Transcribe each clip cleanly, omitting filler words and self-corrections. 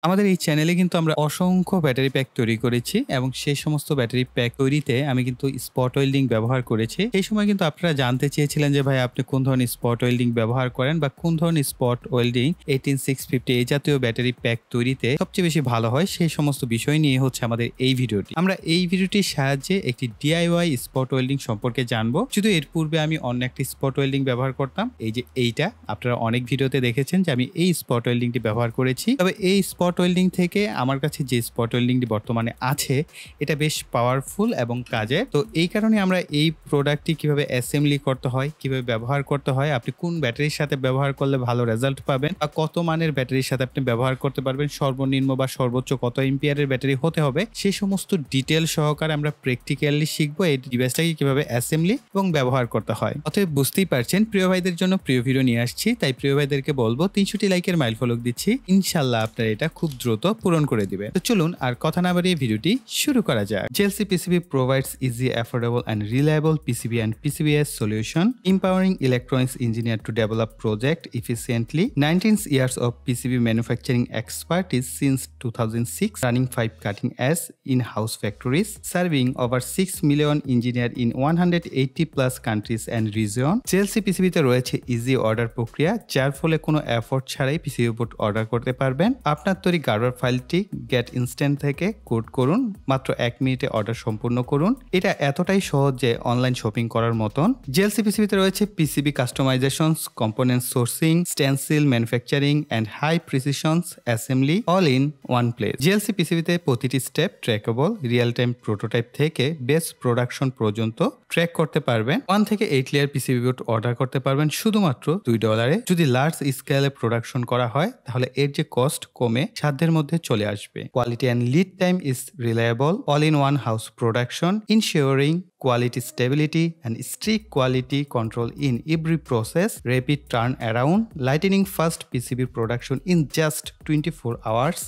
আমাদের এই চ্যানেলে কিন্তু আমরা অসংখ্য ব্যাটারি প্যাক তৈরি করেছি এবং সেই সমস্ত ব্যাটারি প্যাক তৈরিতে আমি কিন্তু স্পট ওয়েল্ডিং ব্যবহার করেছি। এই সময় কিন্তু আপনারা জানতে চেয়েছিলেন যে ভাই আপনি কোন ধরনের স্পট ওয়েল্ডিং ব্যবহার করেন বা কোন ধরনের স্পট ওয়েল্ডিং 18650 এই জাতীয় ব্যাটারি প্যাক তৈরিতে সবচেয়ে বেশি ভালো হয়, সেই সমস্ত বিষয় নিয়ে হচ্ছে আমাদের এই ভিডিওটি। আমরা এই ভিডিওটির সাহায্যে একটি ডিআইওয়াই স্পট ওয়েল্ডিং সম্পর্কে জানবো। শুধু এর পূর্বে আমি অন্য একটি স্পট ওয়েল্ডিং ব্যবহার করতাম, এই যে এইটা আপনারা অনেক ভিডিওতে দেখেছেন যে আমি এই স্পট ওয়েল্ডিংটি ব্যবহার করেছি। তবে এই স্পট ওয়েল্ডিং থেকে আমার কাছে যে স্পট ওয়েল্ডিংটি বর্তমানে আছে এটা বেশ পাওয়ারফুল এবং কাজের। তো এই কারণে আমরা এই প্রোডাক্টটি কিভাবে অ্যাসেম্বলি করতে হয়, কিভাবে ব্যবহার করতে হয়, আপনি কোন ব্যাটারির সাথে ব্যবহার করলে ভালো রেজাল্ট পাবেন বা কত মানের ব্যাটারির সাথে আপনি ব্যবহার করতে পারবেন, সর্বনিম্ন বা সর্বোচ্চ কত এম্পিয়ারের ব্যাটারি হতে হবে, সেই সমস্ত ডিটেল সহকারে আমরা প্র্যাকটিক্যালি শিখবো এই ডিভাইসটাকে কিভাবে অ্যাসেম্বলি এবং ব্যবহার করতে হয়। অতএব বুঝতেই পারছেন প্রিয় ভাইদের জন্য প্রিয় ভিডিও নিয়ে আসছি, তাই প্রিয় ভাইদেরকে বলবো 300টি লাইকের মাইল ফলক দিচ্ছি, ইনশাল্লাহ আপনারা এটা খুব দ্রুত পূরণ করে দিবে। তো চলুন আর কথা না বাড়িয়ে ভিডিওটি শুরু করা যাক। JLC PCB provides easy, affordable and reliable PCB and PCBS solution, empowering electronics engineer to develop project efficiently. 19 years of PCB manufacturing expertise since 2006, running 5 cutting-edge in-house factories, serving over 6 million engineers in 180 plus countries and region. JLC PCB তে রয়েছে easy order প্রক্রিয়া, যার ফলে কোনো effort ছাড়াই PCB board order করতে পারবেন। আপনার তৈরি গার্ডওয়ার ফাইলটি গেট ইনস্ট্যান্ট থেকে কোড করুন, মাত্র 1 মিনিটে অর্ডার সম্পূর্ণ করুন। এটা এতটাই সহজ যে অনলাইন শপিং করার মতন। JLC PCB তে রয়েছে PCB customisations, component sourcing, stencil manufacturing and high precisions assembly all in one place. JLC PCB তে প্রতিটি step traceable, real time prototype থেকে বেস প্রোডাকশন পর্যন্ত ট্র্যাক করতে পারবেন। 1 থেকে 8 লেয়ার PCB বোর্ড অর্ডার করতে পারবেন শুধুমাত্র $2। যদি লার্জ স্কেলে প্রোডাকশন করা হয় তাহলে এর যে কস্ট কমে সাধ্যের মধ্যে চলে আসবে। Quality and lead time is reliable, all in one house production, ensuring quality stability and strict quality control in every process, rapid turnaround, lightning fast PCB production in just 24 hours.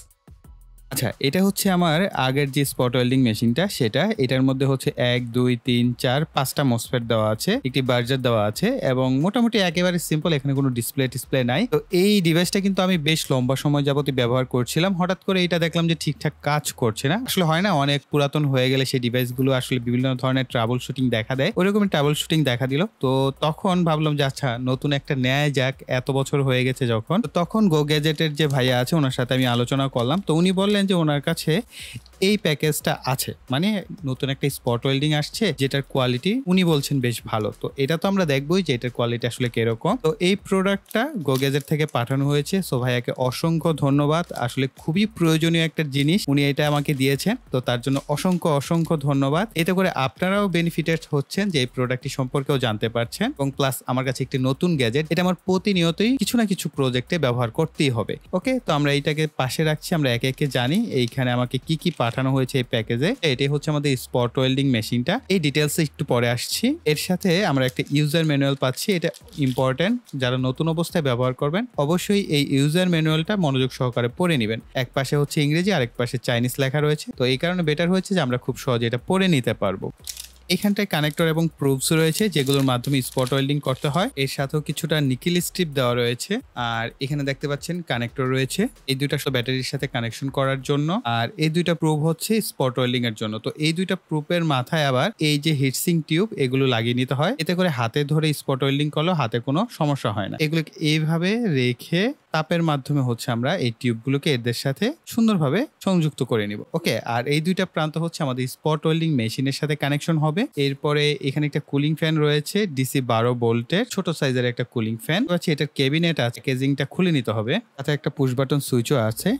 আচ্ছা, এটা হচ্ছে আমার আগের যে স্পট ওয়েল্ডিং মেশিনটা, সেটা এটার মধ্যে হচ্ছে 1 2 3 4 5টা মসফেট দেওয়া আছে, একটি বার্জার দেওয়া আছে এবং মোটামুটি একেবারে সিম্পল, এখানে কোনো ডিসপ্লে নাই। তো এই ডিভাইসটা কিন্তু আমি বেশ লম্বা সময় যাবতই ব্যবহার করছিলাম। হঠাৎ করে এটা দেখলাম যে ঠিকঠাক কাজ করছে না। আসলে হয় না, অনেক পুরাতন হয়ে গেলে সেই ডিভাইসগুলো আসলে বিভিন্ন ধরনের ট্রাবল শুটিং দেখা দেয়, ওইরকমই ট্রাবল শুটিং দেখা দিল। তো তখন ভাবলাম যে আচ্ছা নতুন একটা নেয় যাক, এত বছর হয়ে গেছে যখন। তখন গো গ্যাজেটের যে ভাইয়া আছে ওনার সাথে আমি আলোচনা করলাম। তো উনি বললেন যে ওনার কাছে এই প্যাকেজটা আছে, মানে নতুন একটা স্পট ওয়েল্ডিং আসছে যেটার কোয়ালিটি উনি বলছেন বেশ ভালো। তো এটা তো আমরা দেখবোই যে এটার কোয়ালিটি আসলে কিরকম। তো এই প্রোডাক্টটা গো গ্যাজেট থেকে পাঠানো হয়েছে। সো ভাইয়াকে অসংখ্য ধন্যবাদ, আসলে খুবই প্রয়োজনীয় একটা জিনিস উনি এটা আমাকে দিয়েছেন। তো তার জন্য অসংখ্য ধন্যবাদ। এতে করে আপনারাও বেনিফিটেড হচ্ছেন যে এই প্রোডাক্টটি সম্পর্কেও জানতে পারছেন এবং প্লাস আমার কাছে একটি নতুন গ্যাজেট, এটা আমার প্রতিনিয়তই কিছু না কিছু প্রজেক্টে ব্যবহার করতেই হবে। ওকে, তো আমরা এইটাকে পাশে রাখছি, আমরা একে একে জানি এইখানে আমাকে কি কি পাঠানো হয়েছে এই প্যাকেজে। এটাই হচ্ছে আমাদের স্পট ওয়েল্ডিং মেশিনটা। এই ডিটেলস একটু পরে আসছি। এর সাথে আমরা একটা ইউজার ম্যানুয়াল পাচ্ছি, এটা ইম্পর্টেন্ট, যারা নতুন অবস্থায় ব্যবহার করবেন অবশ্যই এই ইউজার ম্যানুয়ালটা মনোযোগ সহকারে পড়ে নেবেন। এক পাশে হচ্ছে ইংরেজি, আরেক পাশে চাইনিজ লেখা রয়েছে। তো এই কারণে বেটার হয়েছে যে আমরা খুব সহজে এটা পড়ে নিতে পারবো। এখানটায় কানেক্টর এবং প্রুফস রয়েছে যেগুলোর মাধ্যমে স্পট ওয়েল্ডিং করতে হয়। এর সাথেও কিছুটা নিকেল স্ট্রিপ দেওয়া রয়েছে। আর এখানে দেখতে পাচ্ছেন কানেক্টর রয়েছে, এই দুইটা ব্যাটারির সাথে কানেকশন করার জন্য। আর এই দুইটা প্রুফ হচ্ছে স্পট ওয়েল্ডিং এর জন্য। তো এই দুইটা প্রুফের মাথায় আবার এই যে হিটসিং টিউব, এগুলো লাগিয়ে নিতে হয়। এতে করে হাতে ধরে স্পট ওয়েল্ডিং করলেও হাতে কোনো সমস্যা হয় না। এগুলোকে এইভাবে রেখে তাপের মাধ্যমে হচ্ছে আমরা এই টিউবগুলোকে এদের সাথে সুন্দরভাবে সংযুক্ত করে নিব। ওকে, আর এই দুইটা প্রান্ত হচ্ছে আমাদের স্পট ওয়েল্ডিং মেশিনের সাথে কানেকশন হবে। এরপরে এখানে একটা কুলিং ফ্যান রয়েছে, DC 12 ভোল্টের ছোট সাইজের একটা কুলিং ফ্যান আছে। এটার ক্যাবিনেট আছে, কেজিংটা খুলে নিতে হবে। তাতে একটা পুশ বাটন সুইচও আছে।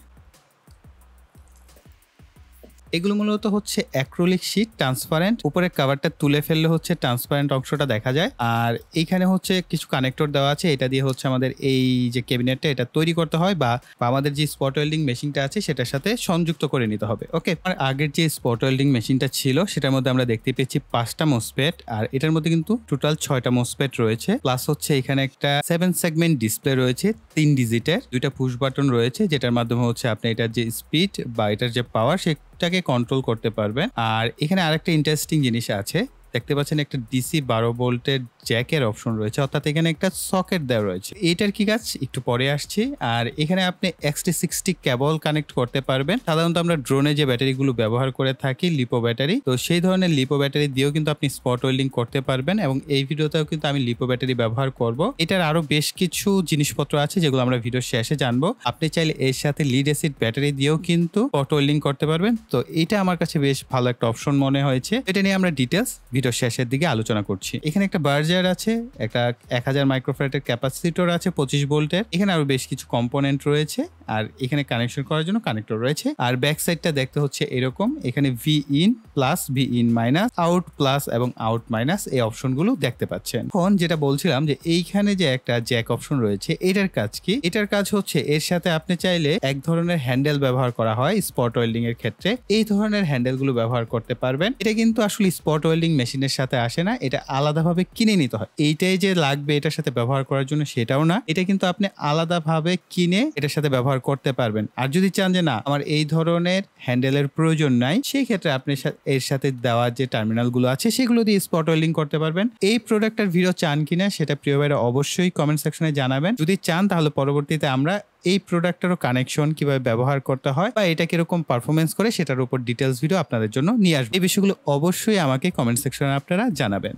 এগুলো মূলত হচ্ছে অ্যাক্রিলিক শীট, ট্রান্সপারেন্ট। উপরের কভারটা তুলে ফেললে হচ্ছে ট্রান্সপারেন্ট অংশটা দেখা যায়। আর এইখানে হচ্ছে কিছু কানেক্টর দেওয়া আছে, এটা দিয়ে হচ্ছে আমাদের এই যে ক্যাবিনেটটা এটা তৈরি করতে হয় বা আমাদের যে স্পট ওয়েল্ডিং মেশিনটা আছে সেটার সাথে সংযুক্ত করে নিতে হবে। ওকে, আর আগের যে স্পট ওয়েল্ডিং মেশিনটা ছিল সেটার মধ্যে আমরা দেখতে পেয়েছি 5টা মসফেট, আর এটার মধ্যে কিন্তু টোটাল 6টা মসফেট রয়েছে। প্লাস হচ্ছে এখানে একটা 7 সেগমেন্ট ডিসপ্লে রয়েছে, 3 ডিজিটের, 2টা পুশ বাটন রয়েছে যেটার মাধ্যমে হচ্ছে আপনি এটার যে স্পিড বা এটার যে পাওয়ার সেটাকে কন্ট্রোল করতে পারবেন। আর এখানে আরেকটা ইন্টারেস্টিং জিনিস আছে, দেখতে পাচ্ছেন একটা ডিসি 12 ভোল্টের জ্যাকের অপশন রয়েছে, অর্থাৎ এখানে একটা সকেট দেওয়া রয়েছে। এটার কি কাজ একটু পরে আসছি। আর এখানে আপনি XT60 কেবল কানেক্ট করতে পারবেন। সাধারণত আমরা ড্রোনে যে ব্যাটারিগুলো ব্যবহার করে থাকি লিপো ব্যাটারি, তো সেই ধরনের লিপো ব্যাটারি দিয়েও কিন্তু আপনি স্পট ওয়েল্ডিং করতে পারবেন এবং এই ভিডিওতেও কিন্তু আমি লিপো ব্যাটারি ব্যবহার করব। এটার আরো বেশ কিছু জিনিসপত্র আছে যেগুলো আমরা ভিডিও শেষে জানবো। আপনি চাইলে এর সাথে লিড অ্যাসিড ব্যাটারি দিয়েও কিন্তু স্পট ওয়েল্ডিং করতে পারবেন। তো এটা আমার কাছে বেশ ভালো একটা অপশন মনে হয়েছে। এটা নিয়ে আমরা ডিটেলস ভিডিও শেষের দিকে আলোচনা করছি। এখানে একটা বার্জার আছে, একটা 1000 মাইক্রোফ্যারাডের ক্যাপাসিটর আছে 25 ভোল্টের। এখানে আরো বেশ কিছু কম্পোনেন্ট রয়েছে আর এখানে কানেকশন করার জন্য কানেক্টর রয়েছে। আর ব্যাক সাইডটা দেখতে হচ্ছে এরকম, এখানে V in plus, V in minus, out plus এবং আউট মাইনাস এই অপশনগুলো দেখতে পাচ্ছেন। এখন যেটা বলছিলাম যে এইখানে যে একটা জ্যাক অপশন রয়েছে, এটার কাজ কি? এটার কাজ হচ্ছে এর সাথে আপনি চাইলে এক ধরনের হ্যান্ডেল ব্যবহার করা হয় স্পট ওয়েল্ডিং এর ক্ষেত্রে, এই ধরনের হ্যান্ডেল গুলো ব্যবহার করতে পারবেন। এটা কিন্তু আসলে স্পট ওয়েল্ডিং মেশিনের সাথে আসে না, এটা আলাদাভাবে কিনে নিতে হয়। এইটাই যে লাগবে এটার সাথে ব্যবহার করার জন্য সেটাও না, এটা কিন্তু আপনি আলাদাভাবে কিনে এটার সাথে ব্যবহার করতে পারবেন। আর যদি চান যে না আমার এই ধরনের হ্যান্ডেলের প্রয়োজন নাই, সেই ক্ষেত্রে আপনি এর সাথে দেওয়া যে টার্মিনাল গুলো আছে সেগুলো দিয়ে স্পট ওয়েল্ডিং করতে পারবেন। এই প্রোডাক্টের ভিডিও চান কিনা সেটা প্রিয় ভাইরা অবশ্যই কমেন্ট সেকশনে জানাবেন। যদি চান তাহলে পরবর্তীতে আমরা এই প্রোডাক্টেরও কানেকশন কিভাবে ব্যবহার করতে হয় বা এটা কিরকম পারফরমেন্স করে সেটার উপর ডিটেলস ভিডিও আপনাদের জন্য নিয়ে আসবো। এই বিষয়গুলো অবশ্যই আমাকে কমেন্ট সেকশনে আপনারা জানাবেন।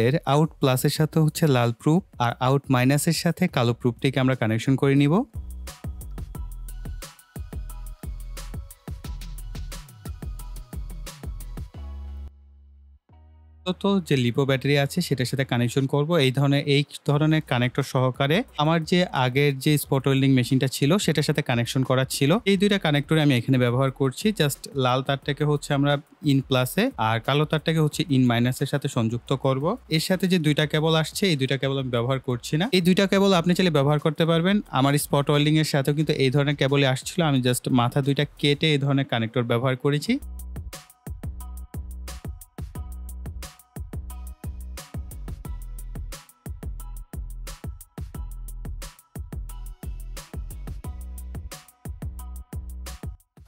এর আউট প্লাসের সাথে হচ্ছে লাল প্রুফ আর আউট মাইনাসের সাথে কালো প্রুফটিকে আমরা কানেকশন করে নিব। তো যে লিপো ব্যাটারি আছে সেটার সাথে কানেকশন করব এই ধরনের কানেক্টর সহকারে। আমার যে আগের যে স্পট ওয়েল্ডিং মেশিনটা ছিল সেটার সাথে কানেকশন করা ছিল। এই দুইটা কানেক্টর আমি এখানে ব্যবহার করছি। জাস্ট লাল তারটাকে হচ্ছে আমরা ইন প্লাসে আর কালো তারটাকে হচ্ছে ইন মাইনাসের সাথে সংযুক্ত করব। এর সাথে যে দুইটা কেবল আসছে এই দুইটা কেবল আমি ব্যবহার করছি না। এই দুইটা কেবল আপনি চাইলে ব্যবহার করতে পারবেন। আমার স্পট ওয়েল্ডিং এর সাথেও কিন্তু এই ধরনের কেবলই আসছিল, আমি জাস্ট মাথা দুইটা কেটে এই ধরনের কানেক্টর ব্যবহার করেছি।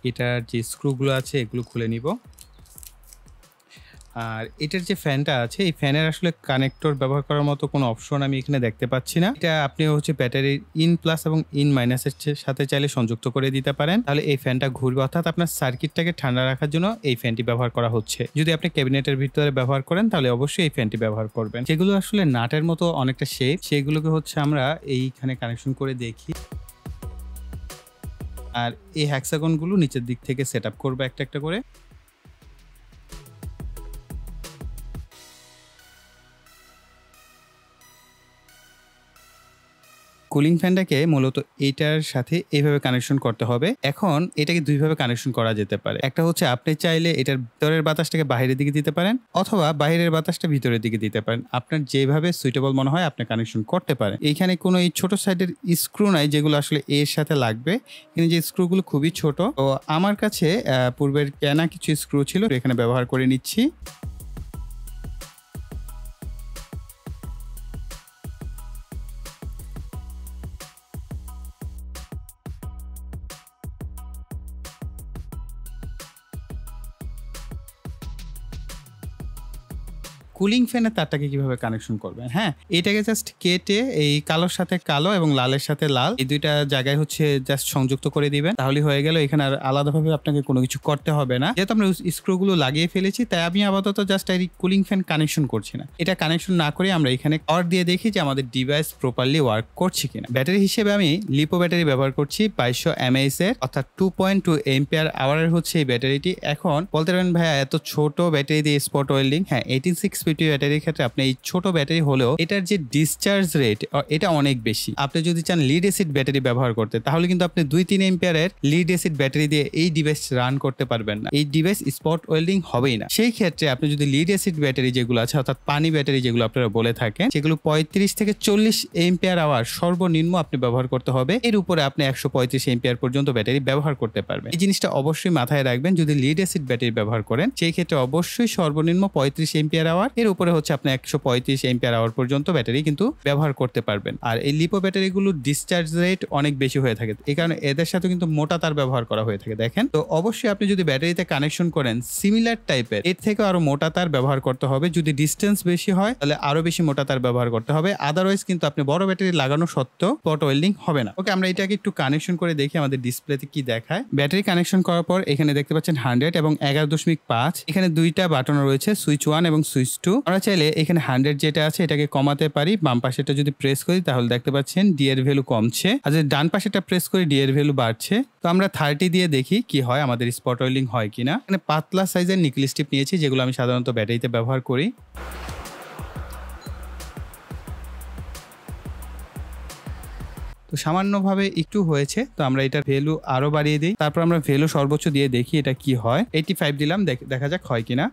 এটার যে স্ক্রুগুলো আছে এগুলো খুলে নিব। আর এটার যে ফ্যানটা আছে এই ফ্যানের আসলে কানেক্টর ব্যবহার করার মতো কোনো অপশন আমি এখানে দেখতে পাচ্ছি না। এটা আপনি হচ্ছে ব্যাটারির ইন প্লাস এবং ইন মাইনাসের সাথে চাইলে সংযুক্ত করে দিতে পারেন, তাহলে এই ফ্যানটা ঘুরবে। অর্থাৎ আপনার সার্কিটটাকে ঠান্ডা রাখার জন্য এই ফ্যানটি ব্যবহার করা হচ্ছে। যদি আপনি ক্যাবিনেটের ভিতরে ব্যবহার করেন তাহলে অবশ্যই এই ফ্যানটি ব্যবহার করবেন। যেগুলো আসলে নাটের মতো অনেকটা শেপ সেগুলোকে হচ্ছে আমরা এইখানে কানেকশন করে দেখি। আর এই হ্যাক্সাগনগুলো নিচের দিক থেকে সেট আপ করবো একটা একটা করে। কুলিং ফ্যানটাকে মূলত এটার সাথে এইভাবে কানেকশন করতে হবে। এখন এটাকে দুইভাবে কানেকশন করা যেতে পারে। একটা হচ্ছে আপনি চাইলে এটার ভিতরের বাতাসটাকে বাইরের দিকে দিতে পারেন অথবা বাইরের বাতাসটা ভিতরের দিকে দিতে পারেন। আপনার যেভাবে সুইটেবল মনে হয় আপনি কানেকশন করতে পারেন। এইখানে কোনো এই ছোট সাইডের স্ক্রু নাই যেগুলো আসলে এর সাথে লাগবে, কিন্তু যে স্ক্রুগুলো খুবই ছোট। তো আমার কাছে পূর্বের কেনা কিছু স্ক্রু ছিল, এখানে ব্যবহার করে নিচ্ছি। কুলিং ফ্যানের তারটাকে কিভাবে কানেকশন করবেন? হ্যাঁ, এটাকে জাস্ট কেটে এই কালোর সাথে কালো এবং লালের সাথে লাল এই দুইটা জায়গায় হচ্ছে জাস্ট সংযুক্ত করে দিবেন, তাহলে হয়ে গেল। এখানে আর আলাদাভাবে আপনাকে কোনো কিছু করতে হবে না। যেহেতু আমরা স্ক্রুগুলো লাগিয়ে ফেলেছি তাই আমি আপাতত জাস্ট এই কুলিং ফ্যান কানেকশন করছি না। এটা কানেকশন না করে আমরা এখানে পাওয়ার দিয়ে দেখি যে আমাদের ডিভাইস প্রপারলি ওয়ার্ক করছে কিনা। ব্যাটারি হিসেবে আমি লিপো ব্যাটারি ব্যবহার করছি 2200 mAh এর, অর্থাৎ 2.2 এম্পিয়ার আওয়ারের হচ্ছে এই ব্যাটারিটি। এখন বলতে পারেন ভাইয়া এত ছোট ব্যাটারি দিয়ে স্পট ওয়েল্ডিং, হ্যাঁ 18650 ব্যাটারির ক্ষেত্রে আপনি এই ছোট ব্যাটারি হলেও এটার যে ডিসচার্জ রেট এটা অনেক বেশি। আপনি যদি চান লিড অ্যাসিড ব্যাটারি ব্যবহার করতে তাহলে কিন্তু আপনি 2-3 এম্পিয়ারের লিড অ্যাসিড ব্যাটারি দিয়ে এই ডিভাইস রান করতে পারবেন না, এই ডিভাইস স্পট ওয়েল্ডিং হবেই না। সেই ক্ষেত্রে আপনি যদি লিড অ্যাসিড ব্যাটারি যেগুলো আছে অর্থাৎ পানি ব্যাটারি যেগুলো আপনারা বলে থাকেন সেগুলো 35 থেকে 40 এম্পিয়ার আওয়ার সর্বনিম্ন আপনি ব্যবহার করতে হবে। এর উপরে আপনি 135 এম্পিয়ার পর্যন্ত ব্যাটারি ব্যবহার করতে পারবেন। এই জিনিসটা অবশ্যই মাথায় রাখবেন। যদি লিড অ্যাসিড ব্যাটারি ব্যবহার করেন সেই ক্ষেত্রে অবশ্যই সর্বনিম্ন 35 এম্পিয়ার আওয়ার এর উপরে হচ্ছে আপনি 135 এম্পিয়ার আওয়ার পর্যন্ত ব্যাটারি কিন্তু ব্যবহার করতে পারবেন। আর এই লিপো ব্যাটারিগুলোর ডিসচার্জ রেট অনেক বেশি হয়ে থাকে, এই কারণে এদের সাথে কিন্তু মোটা তার ব্যবহার করা হয়ে থাকে। দেখেন, তো অবশ্যই আপনি যদি ব্যাটারিতে কানেকশন করেন সিমিলার টাইপের, এর থেকে আরো মোটা তার ব্যবহার করতে হবে। যদি ডিস্টেন্স বেশি হয় তাহলে আরো বেশি মোটা তার ব্যবহার করতে হবে, আদারওয়াইজ কিন্তু আপনি বড় ব্যাটারি লাগানো সত্ত্বেও স্পট ওয়েল্ডিং হবে না। ওকে, আমরা এটাকে একটু কানেকশন করে দেখি আমাদের ডিসপ্লেতে কি দেখায়। ব্যাটারি কানেকশন করার পর এখানে দেখতে পাচ্ছেন 100 এবং 11.5। এখানে দুইটা বাটন রয়েছে, সুইচ 1 এবং সুইচ 2। আমরা চাইলে এখানে 100 যেটা আছে এটাকে কমাতে পারি। বাম পাশেটা যদি প্রেস করি তাহলে দেখতে পাচ্ছেন ডি এর ভ্যালু কমছে, আর যদি ডান পাশেটা প্রেস করি ডি এর ভ্যালু বাড়ছে। তো আমরা 30 দিয়ে দেখি কি হয়, আমাদের স্পট ওয়েল্ডিং হয় কিনা। এখানে পাতলা সাইজের নিকেল স্ট্রিপ নিয়েছি, যেগুলো আমি সাধারণত ব্যাটারিতে ব্যবহার করি। তো সামান্যভাবে একটু হয়েছে, তো আমরা এটার ভ্যালু আরো বাড়িয়ে দিই। তারপর আমরা ভ্যালু সর্বোচ্চ দিয়ে দেখি এটা কি হয়। 85 দিলাম, দেখা যাক হয় কিনা।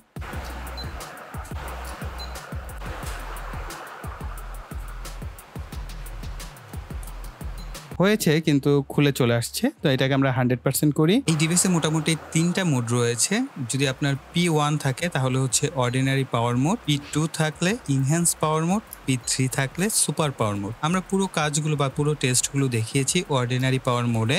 হয়েছে, কিন্তু খুলে চলে আসছে। তো এটাকে আমরা 100% করি। এই ডিভাইসে মোটামুটি 3টা মোড রয়েছে। যদি আপনার P1 থাকে তাহলে হচ্ছে অর্ডিনারি পাওয়ার মোড, P2 থাকলে ইনহ্যান্স পাওয়ার মোড, P3 থাকলে সুপার পাওয়ার মোড। আমরা পুরো কাজগুলো বা পুরো টেস্টগুলো দেখিয়েছি অর্ডিনারি পাওয়ার মোডে।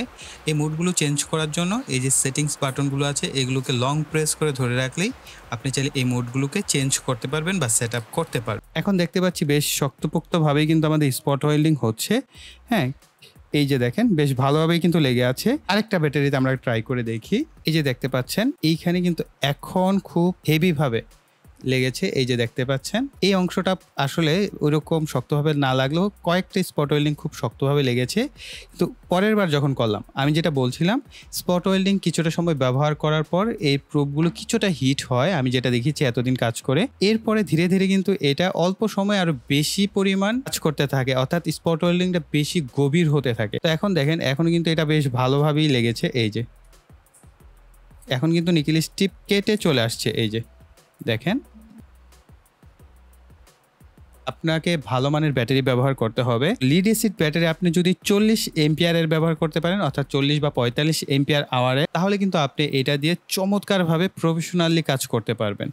এই মোডগুলো চেঞ্জ করার জন্য এই যে সেটিংস বাটনগুলো আছে এগুলোকে লং প্রেস করে ধরে রাখলেই আপনি চাইলে এই মোডগুলোকে চেঞ্জ করতে পারবেন বা সেট আপ করতে পারবেন। এখন দেখতে পাচ্ছি বেশ শক্তপোক্তভাবেই কিন্তু আমাদের স্পট ওয়েল্ডিং হচ্ছে। হ্যাঁ, এই যে দেখেন বেশ ভালোভাবেই কিন্তু লেগে আছে। আরেকটা ব্যাটারিতে আমরা ট্রাই করে দেখি। এই যে দেখতে পাচ্ছেন এইখানে কিন্তু এখন খুব হেভি ভাবে লেগেছে। এই যে দেখতে পাচ্ছেন এই অংশটা আসলে ওইরকম শক্তভাবে না লাগলেও কয়েকটা স্পট ওয়েল্ডিং খুব শক্তভাবে লেগেছে। কিন্তু পরের বার যখন করলাম, আমি যেটা বলছিলাম, স্পট ওয়েল্ডিং কিছুটা সময় ব্যবহার করার পর এই প্রোবগুলো কিছুটা হিট হয়, আমি যেটা দেখেছি এতদিন কাজ করে। এরপরে ধীরে ধীরে কিন্তু এটা অল্প সময় আরো বেশি পরিমাণ কাজ করতে থাকে, অর্থাৎ স্পট ওয়েল্ডিংটা বেশি গভীর হতে থাকে। তো এখন দেখেন এখন কিন্তু এটা বেশ ভালোভাবেই লেগেছে। এই যে এখন কিন্তু নিকেল স্ট্রিপ কেটে চলে আসছে। এই যে দেখেন, আপনাকে ভালো মানের ব্যাটারি ব্যবহার করতে হবে। লিড অ্যাসিড ব্যাটারি আপনি যদি 40 এম্পিয়ারের ব্যবহার করতে পারেন, অর্থাৎ 40 বা 45 এম্পিয়ার আওয়ারে, তাহলে কিন্তু আপনি এটা দিয়ে চমৎকারভাবে প্রফেশনালি কাজ করতে পারবেন।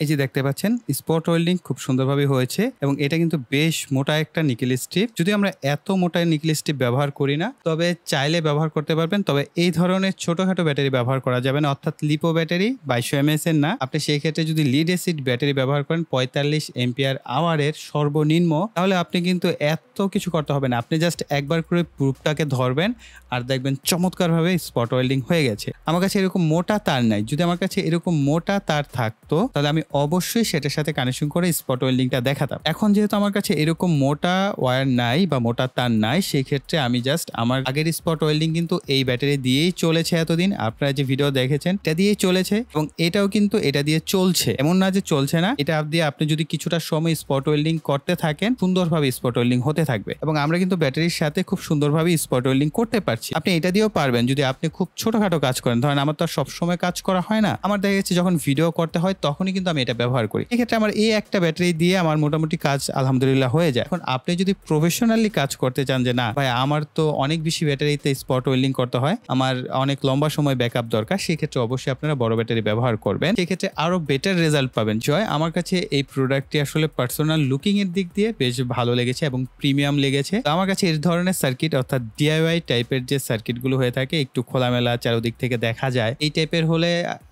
এই যে দেখতে পাচ্ছেন স্পট ওয়েল্ডিং খুব সুন্দরভাবে হয়েছে এবং এটা কিন্তু বেশ মোটা একটা নিকেল স্ট্রিপ। যদি আমরা এত মোটা নিকেল স্ট্রিপ ব্যবহার করি না, তবে চাইলে ব্যবহার করতে পারবেন। তবে এই ধরনের ছোটখাটো ব্যাটারি ব্যবহার করা যাবে না, অর্থাৎ লিপো ব্যাটারি 2200 mAh এর না। আপনি সেই ক্ষেত্রে যদি লিড অ্যাসিড ব্যাটারি ব্যবহার করেন 45 এম্পিয়ার আওয়ারের সর্বনিম্ন, তাহলে আপনি কিন্তু এত কিছু করতে হবে না। আপনি জাস্ট একবার করে প্রুফটাকে ধরবেন আর দেখবেন চমৎকারভাবে স্পট ওয়েল্ডিং হয়ে গেছে। আমার কাছে এরকম মোটা তার নাই। যদি আমার কাছে এরকম মোটা তার থাকতো তাহলে আমি অবশ্যই সেটার সাথে কানেকশন করে স্পট ওয়েল্ডিংটা দেখাতাম। এখন যেহেতু আমার কাছে এরকম মোটা ওয়্যার নাই বা মোটা তার নাই, সেই ক্ষেত্রে আমি জাস্ট আমার আগের স্পট ওয়েল্ডিং কিন্তু এই ব্যাটারি দিয়েই চলেছে এতদিন। আপনারা যে ভিডিও দেখেছেন এটা দিয়েই চলেছে এবং এটাও কিন্তু এটা দিয়ে চলছে, এমন না যে চলছে না। এটা দিয়ে আপনি যদি কিছুটা সময় স্পট ওয়েল্ডিং করতে থাকেন, সুন্দরভাবে স্পট ওয়েল্ডিং হতে থাকবে এবং আমরা কিন্তু ব্যাটারির সাথে খুব সুন্দরভাবে স্পট ওয়েল্ডিং করতে পারছি। আপনি এটা দিয়েও পারবেন যদি আপনি খুব ছোটখাটো কাজ করেন। ধরেন আমার তো সবসময় কাজ করা হয় না, আমার দেখা যাচ্ছে যখন ভিডিও করতে হয় তখনই কিন্তু আমি এটা ব্যবহার করি। এক্ষেত্রে আমার এই একটা ব্যাটারি দিয়ে আমার মোটামুটি কাজ আলহামদুলিল্লাহ হয়ে যায়। এখন আপনি যদি প্রফেশনালি কাজ করতে চান যে না ভাই আমার তো অনেক বেশি ব্যাটারিতে স্পট ওয়েল্ডিং করতে হয়, আমার অনেক লম্বা সময় ব্যাকআপ দরকার, সেক্ষেত্রে অবশ্যই আপনারা বড় ব্যাটারি ব্যবহার করবেন। সেক্ষেত্রে আরো বেটার রেজাল্ট পাবেন। জয়, আমার কাছে এই প্রোডাক্টটি আসলে পার্সোনাল লুকিং এর দিক দিয়ে বেশ ভালো লেগেছে এবং প্রিমিয়াম লেগেছে। তো আমার কাছে এই ধরনের সার্কিট অর্থাৎ ডিআইওয়াই টাইপের যে সার্কিট গুলো হয়ে থাকে, একটু খোলামেলা চারদিক থেকে দেখা যায়, এই টাইপের হলে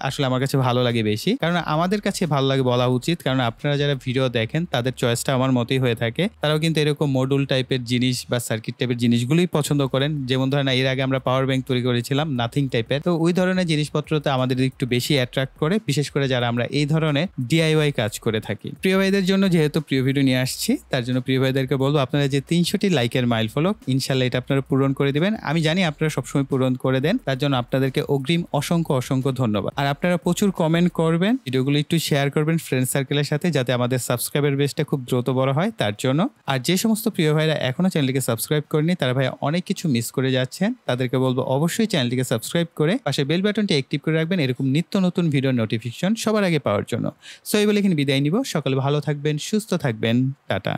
আসলে আমার কাছে ভালো লাগে বেশি। কারণ আমাদের কাছে ভালো লাগে বলা উচিত, কারণ আপনারা যারা ভিডিও দেখেন তাদের চয়েসটা আমার মতোই হয়ে থাকে। তারাও কিন্তু এরকম মডুল টাইপের জিনিস বা সার্কিট টাইপের জিনিসগুলোই পছন্দ করেন। যেমন ধরেন এর আগে আমরা পাওয়ার ব্যাংক তৈরি করেছিলাম নাথিং টাইপের। তো ওই ধরনের জিনিসপত্রতে আমাদের একটু বেশি অ্যাট্রাক্ট করে, বিশেষ করে যারা আমরা এই ধরনের ডিআইওয়াই কাজ করে থাকি। প্রিয় ভাইদের জন্য যেহেতু প্রিয় ভিডিও নিয়ে আসছি, তার জন্য প্রিয় ভাইদেরকে বলবো আপনারা যে 300টি লাইকের মাইল ফলক, ইনশাল্লাহ এটা আপনারা পূরণ করে দিবেন। আমি জানি আপনারা সবসময় পূরণ করে দেন, তার জন্য আপনাদেরকে অগ্রিম অসংখ্য অসংখ্য ধন্যবাদ। আর আপনারা প্রচুর কমেন্ট করবেন, ভিডিওগুলো একটু শেয়ার করবেন ফ্রেন্ড সার্কেলের সাথে, যাতে আমাদের সাবস্ক্রাইবার বেসটা খুব দ্রুত বড় হয় তার জন্য। আর যে সমস্ত প্রিয় ভাইরা এখনো চ্যানেলটিকে সাবস্ক্রাইব করেনি, তারা ভাই অনেক কিছু মিস করে যাচ্ছেন, তাদেরকে বলবো অবশ্যই চ্যানেলটিকে সাবস্ক্রাইব করে পাশে বেল বাটনটি অ্যাক্টিভ করে রাখবেন এরকম নিত্য নতুন ভিডিও নোটিফিকেশন সবার আগে পাওয়ার জন্য। সো এই বলে এখানে বিদায় নিব। সকালে ভালো থাকবেন, সুস্থ থাকবেন, টাটা।